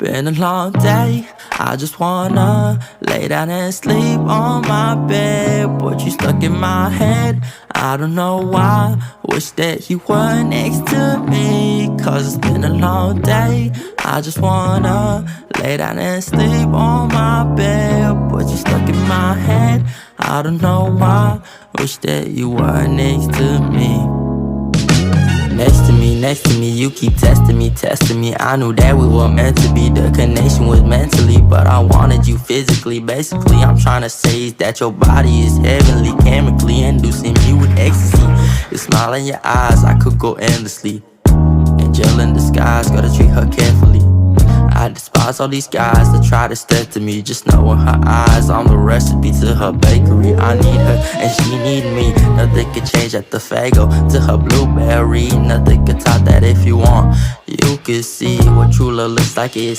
Been a long day, I just wanna lay down and sleep on my bed. But you stuck in my head, I don't know why. Wish that you were next to me, cause it's been a long day. I just wanna lay down and sleep on my bed. But you stuck in my head, I don't know why. Wish that you were next to me. Next to me, you keep testing me. I knew that we were meant to be. The connection was mentally, but I wanted you physically. Basically, I'm trying to say is that your body is heavenly, chemically inducing me with ecstasy. Your smile in your eyes, I could go endlessly. Angel in disguise, gotta treat her carefully. I despise all these guys that try to step to me. Just know in her eyes, I'm the recipe to her bakery. I need her and she need me. Nothing could change at the Fago to her blueberry. Nothing could top that if you want. You could see what true love looks like. It's